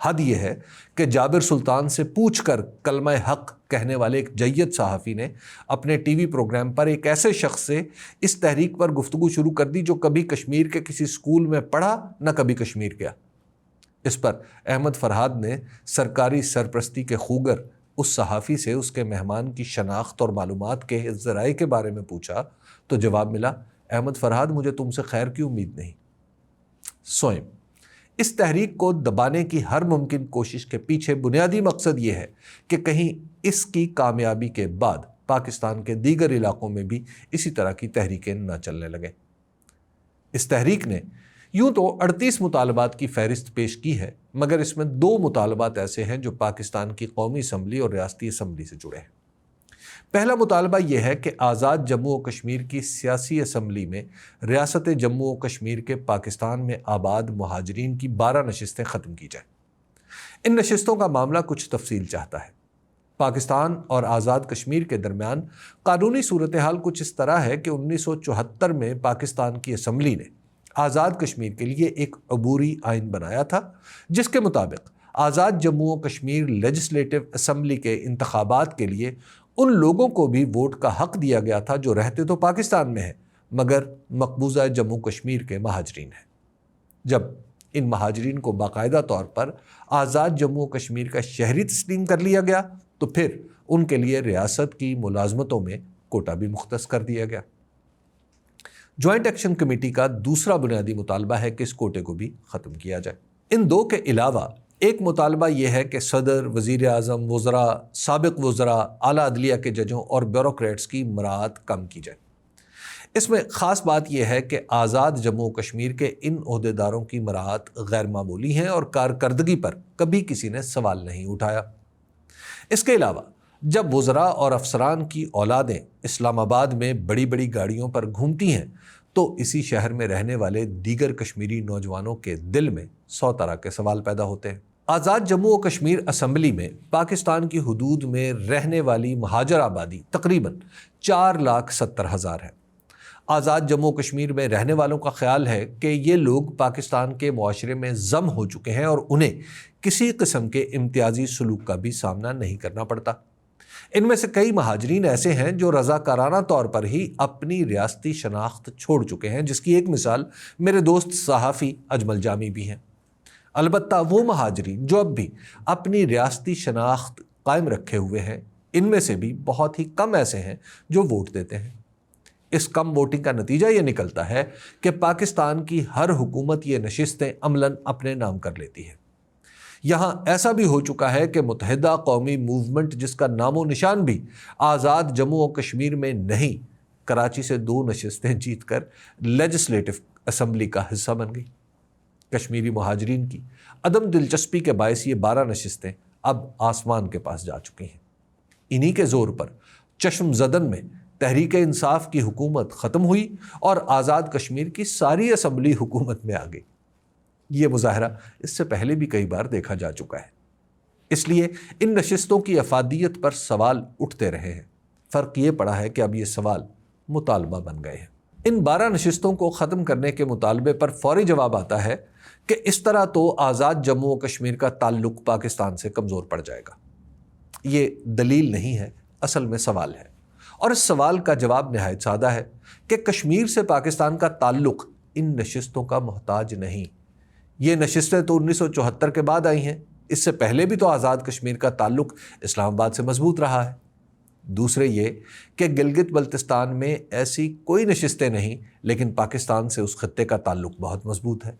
حد یہ ہے کہ جابر سلطان سے پوچھ کر کلمہ حق کہنے والے ایک جید صحافی نے اپنے ٹی وی پروگرام پر ایک ایسے شخص سے اس تحریک پر گفتگو شروع کر دی جو کبھی کشمیر کے کسی اسکول میں پڑھا نہ کبھی کشمیر گیا۔ اس پر احمد فرہاد نے سرکاری سرپرستی کے خوگر اس صحافی سے اس کے مہمان کی شناخت اور معلومات کے ذرائع کے بارے میں پوچھا تو جواب ملا، احمد فرہاد، مجھے تم سے خیر کی امید نہیں۔ سوئم، اس تحریک کو دبانے کی ہر ممکن کوشش کے پیچھے بنیادی مقصد یہ ہے کہ کہیں اس کی کامیابی کے بعد پاکستان کے دیگر علاقوں میں بھی اسی طرح کی تحریکیں نہ چلنے لگیں۔ اس تحریک نے یوں تو 38 مطالبات کی فہرست پیش کی ہے، مگر اس میں 2 مطالبات ایسے ہیں جو پاکستان کی قومی اسمبلی اور ریاستی اسمبلی سے جڑے ہیں۔ پہلا مطالبہ یہ ہے کہ آزاد جموں و کشمیر کی سیاسی اسمبلی میں ریاست جموں و کشمیر کے پاکستان میں آباد مہاجرین کی 12 نشستیں ختم کی جائیں۔ ان نشستوں کا معاملہ کچھ تفصیل چاہتا ہے۔ پاکستان اور آزاد کشمیر کے درمیان قانونی صورتحال کچھ اس طرح ہے کہ 1974 میں پاکستان کی اسمبلی نے آزاد کشمیر کے لیے ایک عبوری آئین بنایا تھا، جس کے مطابق آزاد جموں و کشمیر لیجسلیٹو اسمبلی کے انتخابات کے لیے ان لوگوں کو بھی ووٹ کا حق دیا گیا تھا جو رہتے تو پاکستان میں ہیں مگر مقبوضہ جموں کشمیر کے مہاجرین ہیں۔ جب ان مہاجرین کو باقاعدہ طور پر آزاد جموں و کشمیر کا شہری تسلیم کر لیا گیا تو پھر ان کے لیے ریاست کی ملازمتوں میں کوٹا بھی مختص کر دیا گیا۔ جوائنٹ ایکشن کمیٹی کا دوسرا بنیادی مطالبہ ہے کہ اس کوٹے کو بھی ختم کیا جائے۔ ان 2 کے علاوہ ایک مطالبہ یہ ہے کہ صدر، وزیر اعظم، وزراء، سابق وزراء، اعلیٰ عدلیہ کے ججوں اور بیوروکریٹس کی مراعات کم کی جائے۔ اس میں خاص بات یہ ہے کہ آزاد جموں و کشمیر کے ان عہدیداروں کی مراعات غیر معمولی ہیں اور کارکردگی پر کبھی کسی نے سوال نہیں اٹھایا۔ اس کے علاوہ جب وزراء اور افسران کی اولادیں اسلام آباد میں بڑی بڑی گاڑیوں پر گھومتی ہیں تو اسی شہر میں رہنے والے دیگر کشمیری نوجوانوں کے دل میں 100 طرح کے سوال پیدا ہوتے ہیں۔ آزاد جموں و کشمیر اسمبلی میں پاکستان کی حدود میں رہنے والی مہاجر آبادی تقریباً 4,70,000 ہے۔ آزاد جموں و کشمیر میں رہنے والوں کا خیال ہے کہ یہ لوگ پاکستان کے معاشرے میں ضم ہو چکے ہیں اور انہیں کسی قسم کے امتیازی سلوک کا بھی سامنا نہیں کرنا پڑتا۔ ان میں سے کئی مہاجرین ایسے ہیں جو رضاکارانہ طور پر ہی اپنی ریاستی شناخت چھوڑ چکے ہیں، جس کی ایک مثال میرے دوست صحافی اجمل جامی بھی ہیں۔ البتہ وہ مہاجرین جو اب بھی اپنی ریاستی شناخت قائم رکھے ہوئے ہیں، ان میں سے بھی بہت ہی کم ایسے ہیں جو ووٹ دیتے ہیں۔ اس کم ووٹنگ کا نتیجہ یہ نکلتا ہے کہ پاکستان کی ہر حکومت یہ نشستیں عملاً اپنے نام کر لیتی ہے۔ یہاں ایسا بھی ہو چکا ہے کہ متحدہ قومی موومنٹ، جس کا نام و نشان بھی آزاد جموں و کشمیر میں نہیں، کراچی سے 2 نشستیں جیت کر لیجسلیٹو اسمبلی کا حصہ بن گئی۔ کشمیری مہاجرین کی عدم دلچسپی کے باعث یہ 12 نشستیں اب آسمان کے پاس جا چکی ہیں۔ انہی کے زور پر چشم زدن میں تحریک انصاف کی حکومت ختم ہوئی اور آزاد کشمیر کی ساری اسمبلی حکومت میں آ گئی۔ یہ مظاہرہ اس سے پہلے بھی کئی بار دیکھا جا چکا ہے۔ اس لیے ان نشستوں کی افادیت پر سوال اٹھتے رہے ہیں۔ فرق یہ پڑا ہے کہ اب یہ سوال مطالبہ بن گئے ہیں۔ ان 12 نشستوں کو ختم کرنے کے مطالبے پر فوری جواب آتا ہے کہ اس طرح تو آزاد جموں و کشمیر کا تعلق پاکستان سے کمزور پڑ جائے گا۔ یہ دلیل نہیں ہے، اصل میں سوال ہے، اور اس سوال کا جواب نہایت سادہ ہے کہ کشمیر سے پاکستان کا تعلق ان نشستوں کا محتاج نہیں۔ یہ نشستیں تو 1974 کے بعد آئی ہیں، اس سے پہلے بھی تو آزاد کشمیر کا تعلق اسلام آباد سے مضبوط رہا ہے۔ دوسرے یہ کہ گلگت بلتستان میں ایسی کوئی نشستیں نہیں، لیکن پاکستان سے اس خطے کا تعلق بہت مضبوط ہے۔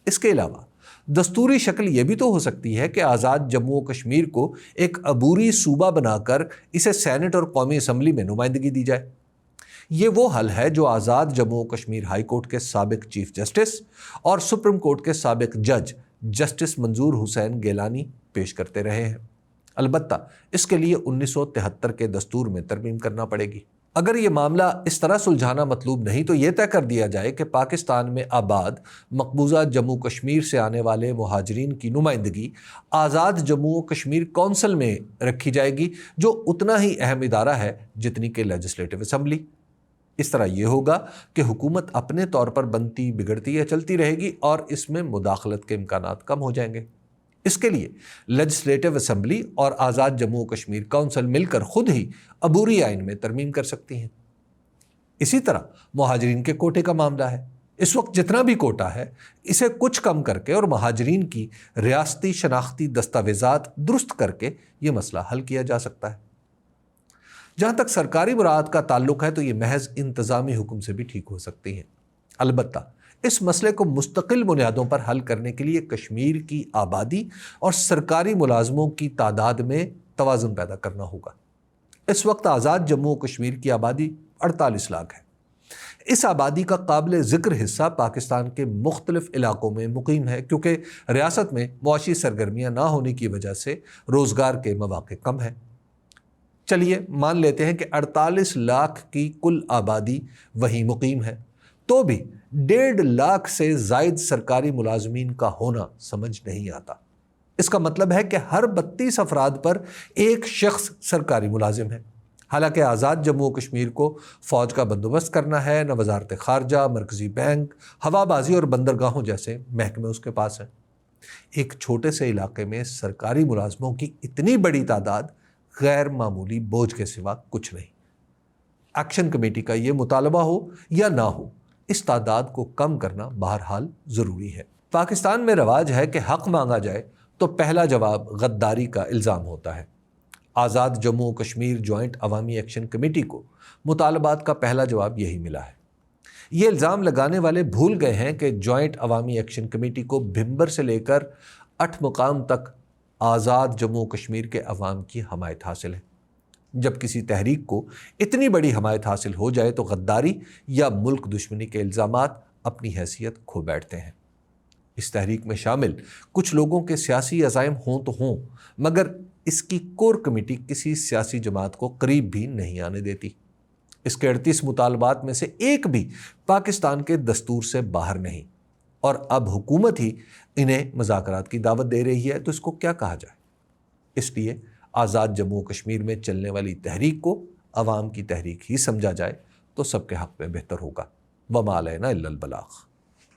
اس کے علاوہ دستوری شکل یہ بھی تو ہو سکتی ہے کہ آزاد جموں و کشمیر کو ایک عبوری صوبہ بنا کر اسے سینٹ اور قومی اسمبلی میں نمائندگی دی جائے۔ یہ وہ حل ہے جو آزاد جموں و کشمیر ہائی کورٹ کے سابق چیف جسٹس اور سپریم کورٹ کے سابق جج جسٹس منظور حسین گیلانی پیش کرتے رہے ہیں۔ البتہ اس کے لیے 1973 کے دستور میں ترمیم کرنا پڑے گی۔ اگر یہ معاملہ اس طرح سلجھانا مطلوب نہیں تو یہ طے کر دیا جائے کہ پاکستان میں آباد مقبوضہ جموں کشمیر سے آنے والے مہاجرین کی نمائندگی آزاد جموں و کشمیر کونسل میں رکھی جائے گی، جو اتنا ہی اہم ادارہ ہے جتنی کہ لیجسلیٹو اسمبلی۔ اس طرح یہ ہوگا کہ حکومت اپنے طور پر بنتی بگڑتی یا چلتی رہے گی اور اس میں مداخلت کے امکانات کم ہو جائیں گے۔ اس کے لیے لیجسلیٹو اسمبلی اور آزاد جموں و کشمیر کونسل مل کر خود ہی عبوری آئین میں ترمیم کر سکتی ہیں۔ اسی طرح مہاجرین کے کوٹے کا معاملہ ہے۔ اس وقت جتنا بھی کوٹا ہے اسے کچھ کم کر کے اور مہاجرین کی ریاستی شناختی دستاویزات درست کر کے یہ مسئلہ حل کیا جا سکتا ہے۔ جہاں تک سرکاری مراعات کا تعلق ہے تو یہ محض انتظامی حکم سے بھی ٹھیک ہو سکتی ہیں۔ البتہ اس مسئلے کو مستقل بنیادوں پر حل کرنے کے لیے کشمیر کی آبادی اور سرکاری ملازموں کی تعداد میں توازن پیدا کرنا ہوگا۔ اس وقت آزاد جموں و کشمیر کی آبادی 48 لاکھ ہے۔ اس آبادی کا قابل ذکر حصہ پاکستان کے مختلف علاقوں میں مقیم ہے، کیونکہ ریاست میں معاشی سرگرمیاں نہ ہونے کی وجہ سے روزگار کے مواقع کم ہیں۔ چلیے مان لیتے ہیں کہ 48 لاکھ کی کل آبادی وہیں مقیم ہے، تو بھی 1.5 لاکھ سے زائد سرکاری ملازمین کا ہونا سمجھ نہیں آتا۔ اس کا مطلب ہے کہ ہر 32 افراد پر ایک شخص سرکاری ملازم ہے۔ حالانکہ آزاد جموں و کشمیر کو فوج کا بندوبست کرنا ہے، نہ وزارت خارجہ، مرکزی بینک، ہوا بازی اور بندرگاہوں جیسے محکمے اس کے پاس ہیں۔ ایک چھوٹے سے علاقے میں سرکاری ملازموں کی اتنی بڑی تعداد غیر معمولی بوجھ کے سوا کچھ نہیں۔ ایکشن کمیٹی کا یہ مطالبہ ہو یا نہ ہو، اس تعداد کو کم کرنا بہرحال ضروری ہے۔ پاکستان میں رواج ہے کہ حق مانگا جائے تو پہلا جواب غداری کا الزام ہوتا ہے۔ آزاد جموں و کشمیر جوائنٹ عوامی ایکشن کمیٹی کو مطالبات کا پہلا جواب یہی ملا ہے۔ یہ الزام لگانے والے بھول گئے ہیں کہ جوائنٹ عوامی ایکشن کمیٹی کو بھمبر سے لے کر 8 مقام تک آزاد جموں و کشمیر کے عوام کی حمایت حاصل ہے۔ جب کسی تحریک کو اتنی بڑی حمایت حاصل ہو جائے تو غداری یا ملک دشمنی کے الزامات اپنی حیثیت کھو بیٹھتے ہیں۔ اس تحریک میں شامل کچھ لوگوں کے سیاسی عزائم ہوں تو ہوں، مگر اس کی کور کمیٹی کسی سیاسی جماعت کو قریب بھی نہیں آنے دیتی۔ اس کے 38 مطالبات میں سے ایک بھی پاکستان کے دستور سے باہر نہیں، اور اب حکومت ہی انہیں مذاکرات کی دعوت دے رہی ہے، تو اس کو کیا کہا جائے؟ اس لیے آزاد جموں و کشمیر میں چلنے والی تحریک کو عوام کی تحریک ہی سمجھا جائے تو سب کے حق میں بہتر ہوگا۔ وما علینا الا البلاغ۔